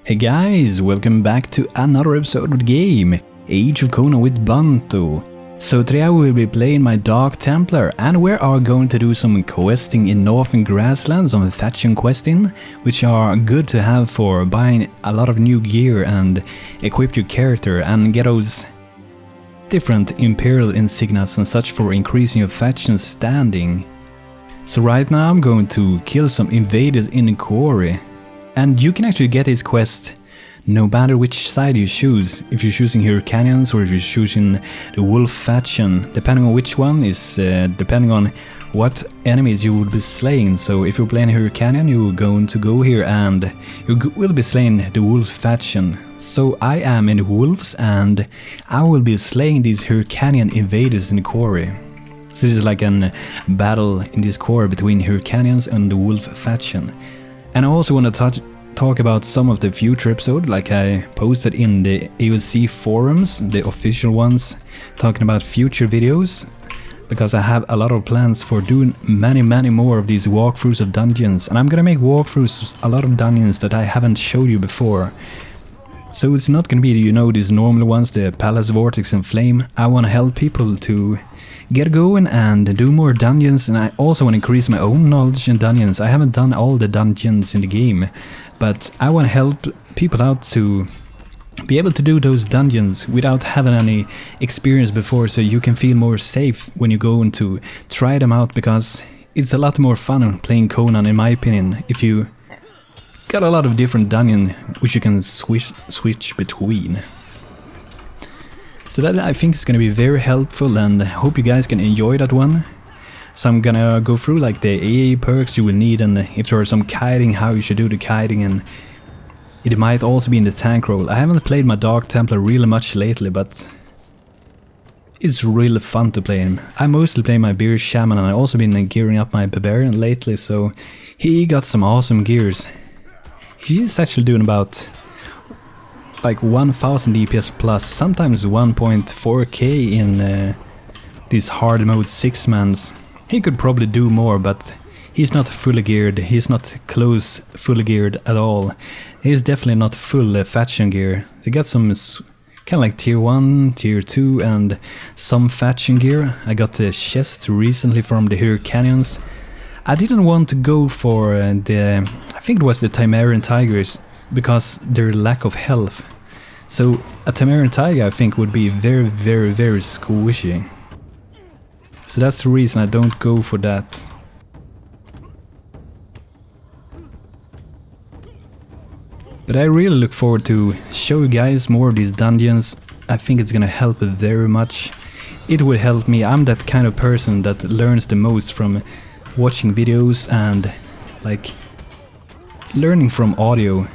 Hey guys, welcome back to another episode of the game, Age of Conan with Banto. So today I will be playing my dog Templar, and we are going to do some questing in Northern Grasslands, some faction questing, which are good to have for buying a lot of new gear and equip your character and get those different imperial insignias and such for increasing your faction standing. So right now I'm going to kill some invaders in the quarry. And you can actually get this quest no matter which side you choose, if you're choosing Hyrcanians or if you're choosing the Wolf faction, depending on which one is depending on what enemies you will be slaying. So if you're playing Hyrcanian, you're going to go here and you will be slaying the Wolf faction. So I am in the Wolves and I will be slaying these Hyrcanian invaders in the quarry. So this is like a battle in this quarry between Hyrcanians and the Wolf faction. And I also want to talk about some of the future episodes, like I posted in the AOC forums, the official ones, talking about future videos, because I have a lot of plans for doing many more of these walkthroughs of dungeons, and I'm gonna make walkthroughs a lot of dungeons that I haven't showed you before. So it's not gonna be, you know, these normal ones, the Palace, Vortex and Flame. I want to help people to get going and do more dungeons, and I also want to increase my own knowledge in dungeons. I haven't done all the dungeons in the game, but I want to help people out to be able to do those dungeons without having any experience before, so you can feel more safe when you go to try them out, because it's a lot more fun playing Conan, in my opinion, if you got a lot of different dungeons which you can switch between. So that I think is going to be very helpful, and I hope you guys can enjoy that one. So I'm gonna go through like the AA perks you will need, and if there are some kiting, how you should do the kiting, and it might also be in the tank role. I haven't played my dog Templar really much lately, but it's really fun to play him. I mostly play my beer shaman, and I've also been gearing up my barbarian lately, so he got some awesome gears. He's actually doing about like 1000 DPS plus, sometimes 1.4k in these hard mode 6-mans. He could probably do more, but he's not fully geared, he's not close fully geared at all. He's definitely not full faction gear. So he got some kind of like tier 1, tier 2 and some faction gear. I got the chest recently from the Hyrcanians. I didn't want to go for I think it was the Temerian Tigers, because their lack of health. So a Temerian Tiger I think would be very squishy. So that's the reason I don't go for that. But I really look forward to show you guys more of these dungeons. I think it's gonna help very much. It will help me. I'm that kind of person that learns the most from watching videos and like learning from audio.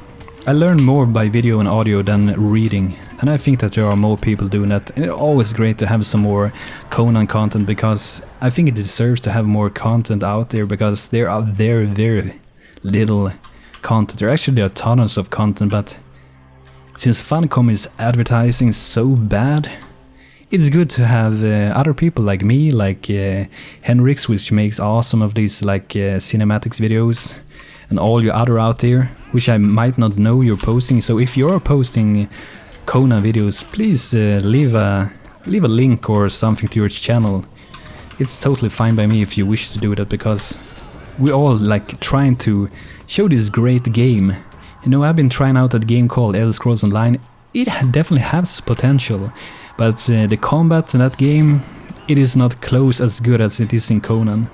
I learn more by video and audio than reading, and I think that there are more people doing that, and it's always great to have some more Conan content, because I think it deserves to have more content out there, because there are very little content. There actually are tons of content, but since Funcom is advertising so bad, it's good to have other people like me, like Henrix, which makes awesome of these like cinematics videos, and all you other out there, which I might not know you're posting. So if you're posting Conan videos, please leave a link or something to your channel. It's totally fine by me if you wish to do that, because we're all like trying to show this great game. You know, I've been trying out that game called Elder Scrolls Online. It definitely has potential, but the combat in that game, it is not close as good as it is in Conan.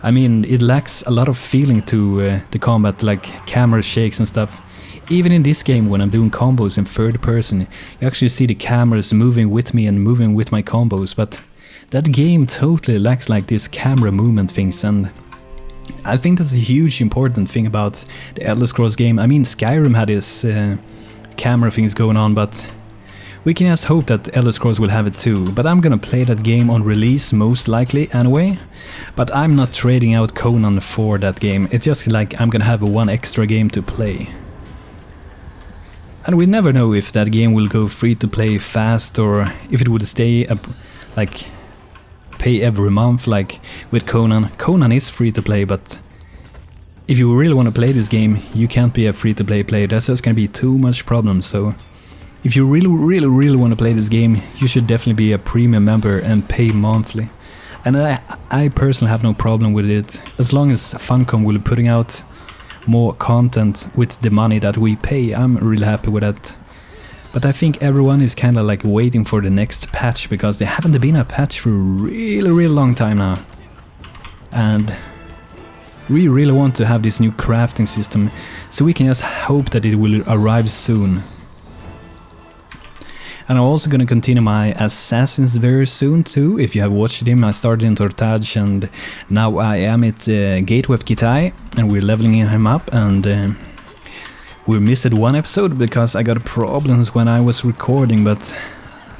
I mean, it lacks a lot of feeling to the combat, like camera shakes and stuff. Even in this game, when I'm doing combos in third person, you actually see the cameras moving with me and moving with my combos, but that game totally lacks like this camera movement things, and I think that's a huge important thing about the Elder Scrolls game. I mean, Skyrim had this camera things going on, but we can just hope that Elder Scrolls will have it too. But I'm gonna play that game on release most likely anyway. But I'm not trading out Conan for that game. It's just like I'm gonna have one extra game to play. And we never know if that game will go free to play fast, or if it would stay up, like pay every month like with Conan. Conan is free to play, but if you really want to play this game, you can't be a free-to-play player. That's just gonna be too much problems. So if you really want to play this game, you should definitely be a premium member and pay monthly. And I personally have no problem with it, as long as Funcom will be putting out more content with the money that we pay. I'm really happy with that. But I think everyone is kind of like waiting for the next patch, because there haven't been a patch for a really long time now. And we really want to have this new crafting system, so we can just hope that it will arrive soon. And I'm also gonna continue my Assassins very soon too. If you have watched him, I started in Tortage and now I am at Gateway of Kitai, and we're leveling him up, and we missed one episode because I got problems when I was recording, but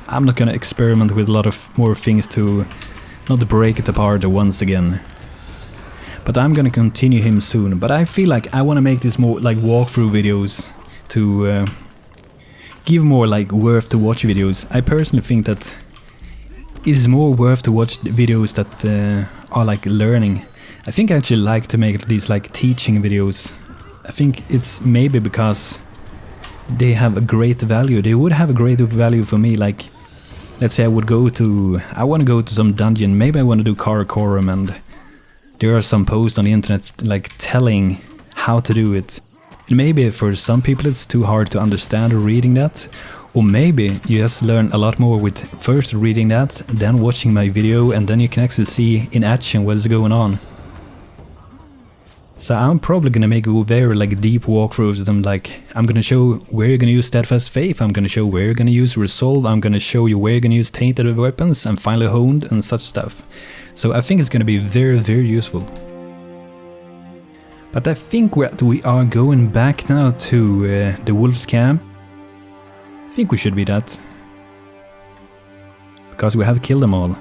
I'm not gonna experiment with a lot of more things to not break it apart once again. But I'm gonna continue him soon. But I feel like I wanna make this more like walkthrough videos to give more like worth to watch videos. I personally think that it's more worth to watch videos that are like learning. I think I actually like to make these like teaching videos. I think it's maybe because they have a great value. They would have a great value for me. Like, let's say I want to go to some dungeon. Maybe I want to do Karakorum, and there are some posts on the internet like telling how to do it. And maybe for some people it's too hard to understand reading that. Or maybe you just learn a lot more with first reading that, then watching my video, and then you can actually see in action what's going on. So I'm probably gonna make very like deep walkthroughs of them. Like, I'm gonna show where you're gonna use Steadfast Faith, I'm gonna show where you're gonna use Resolve, I'm gonna show you where you're gonna use Tainted Weapons and Finally Honed and such stuff. So I think it's gonna be very useful. But I think we are going back now to the Wolves camp. I think we should be that. Because we have killed them all.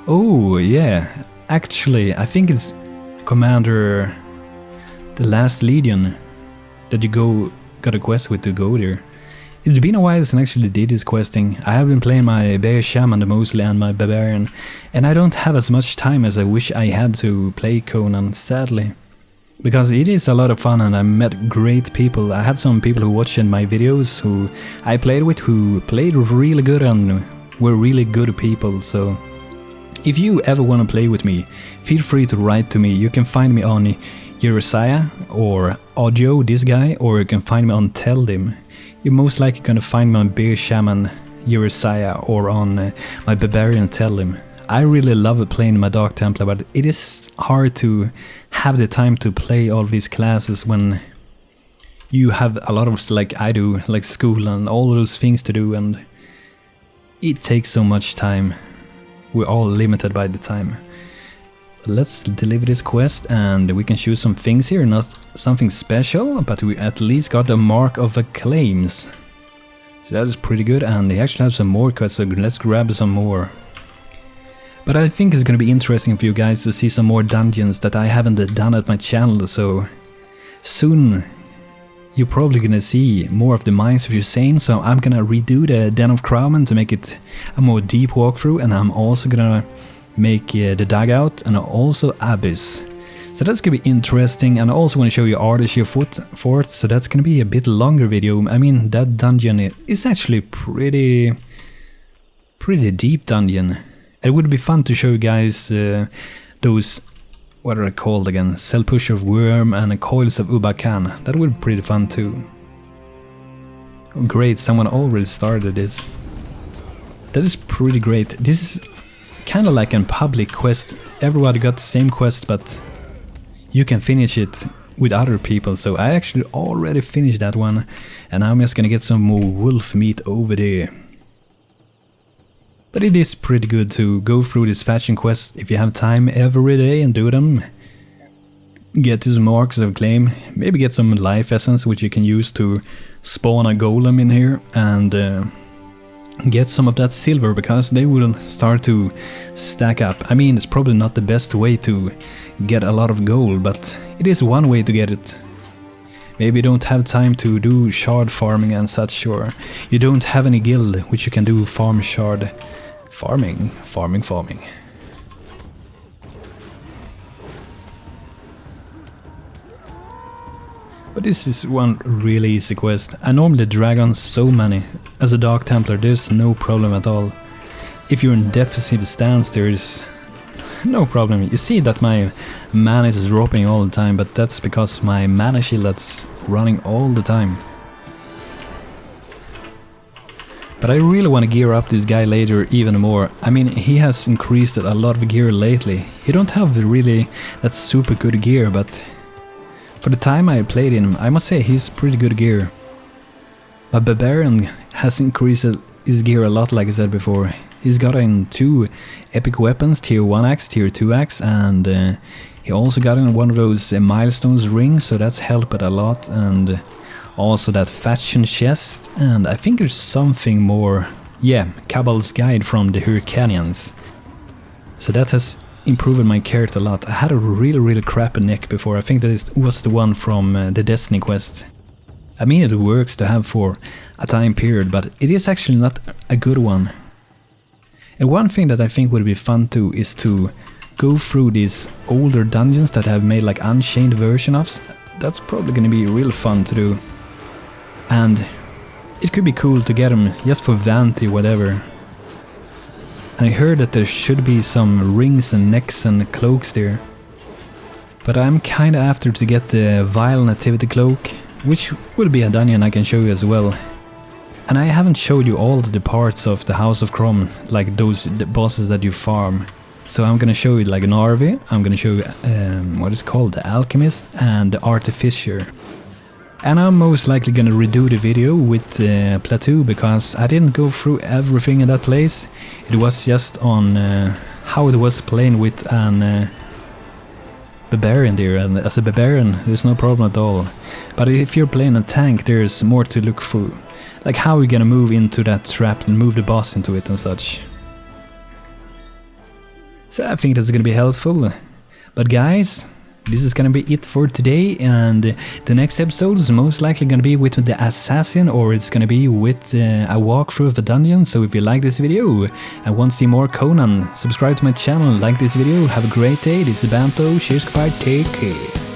Oh yeah, actually I think it's Commander... the last Legion that you got a quest with to go there. It's been a while since I actually did this questing. I have been playing my Bear Shaman mostly and my Barbarian, and I don't have as much time as I wish I had to play Conan, sadly. Because it is a lot of fun and I met great people. I had some people who watched my videos who I played with who played really good and were really good people, so... if you ever want to play with me, feel free to write to me. You can find me on Eurasiah or Audio, this guy, or you can find me on Teldim. You're most likely gonna find me on Bear Shaman Eurasiah or on my Barbarian Teldim. I really love playing my Dark Templar, but it is hard to have the time to play all these classes when you have a lot of, like I do, like school and all those things to do, and it takes so much time. We're all limited by the time. Let's deliver this quest and we can choose some things here, not something special, but we at least got a Mark of Acclaims. So that is pretty good, and they actually have some more quests, so let's grab some more. But I think it's gonna be interesting for you guys to see some more dungeons that I haven't done at my channel, so soon you're probably gonna see more of the Mines of Hussein, so I'm gonna redo the Den of Crowman to make it a more deep walkthrough, and I'm also gonna make the Dugout and also Abyss. So that's gonna be interesting, and I also want to show you Ardeshir Fort, so that's gonna be a bit longer video. I mean, that dungeon is actually pretty deep dungeon. It would be fun to show you guys those, what are they called again? Cell Pusher of Worm and Coils of Ubakan. That would be pretty fun too. Oh, great, someone already started this. That is pretty great. This is kind of like a public quest. Everybody got the same quest, but you can finish it with other people. So I actually already finished that one, and I'm just gonna get some more wolf meat over there. But it is pretty good to go through this faction quest if you have time every day and do them. Get these Marks of Acclaim, maybe get some life essence which you can use to spawn a golem in here, and get some of that silver, because they will start to stack up. I mean, it's probably not the best way to get a lot of gold, but it is one way to get it. Maybe you don't have time to do shard farming and such, or you don't have any guild which you can do farm shard farming. But this is one really easy quest. I normally drag on so many. As a Dark Templar, there's no problem at all. If you're in defensive stance, there's no problem. You see that my mana is dropping all the time, but that's because my mana shield that's running all the time. But I really want to gear up this guy later even more. I mean, he has increased a lot of gear lately. He don't have really that super good gear, but for the time I played him, I must say he's pretty good gear. But Barbarian has increased his gear a lot, like I said before. He's gotten 2 epic weapons, tier 1 axe, tier 2 axe, and he also got in one of those milestones rings, so that's helped a lot, and also that faction chest, and I think there's something more. Yeah, Cabal's Guide from the Hyrcanians. So that has improved my character a lot. I had a really crappy neck before. I think that was the one from the Destiny quest. I mean, it works to have for a time period, but it is actually not a good one. And one thing that I think would be fun too is to go through these older dungeons that have made like Unchained version of. That's probably gonna be real fun to do. And it could be cool to get them just for vanity, whatever. And I heard that there should be some rings and necks and cloaks there. But I'm kinda after to get the Vile Nativity Cloak, which will be a dungeon I can show you as well. And I haven't showed you all the parts of the House of Crom, like the bosses that you farm. So I'm gonna show you like an Arvi, I'm gonna show you what is called the Alchemist and the Artificer. And I'm most likely gonna redo the video with Plateau, because I didn't go through everything in that place. It was just on how it was playing with an Barbarian there, and as a Barbarian there's no problem at all. But if you're playing a tank, there's more to look through. Like how you're gonna move into that trap and move the boss into it and such. So I think that's gonna be helpful. But guys, this is gonna be it for today, and the next episode is most likely gonna be with the assassin, or it's gonna be with a walkthrough of the dungeon. So if you like this video and want to see more Conan, subscribe to my channel, like this video, have a great day. This is Banto, cheers, goodbye, take care.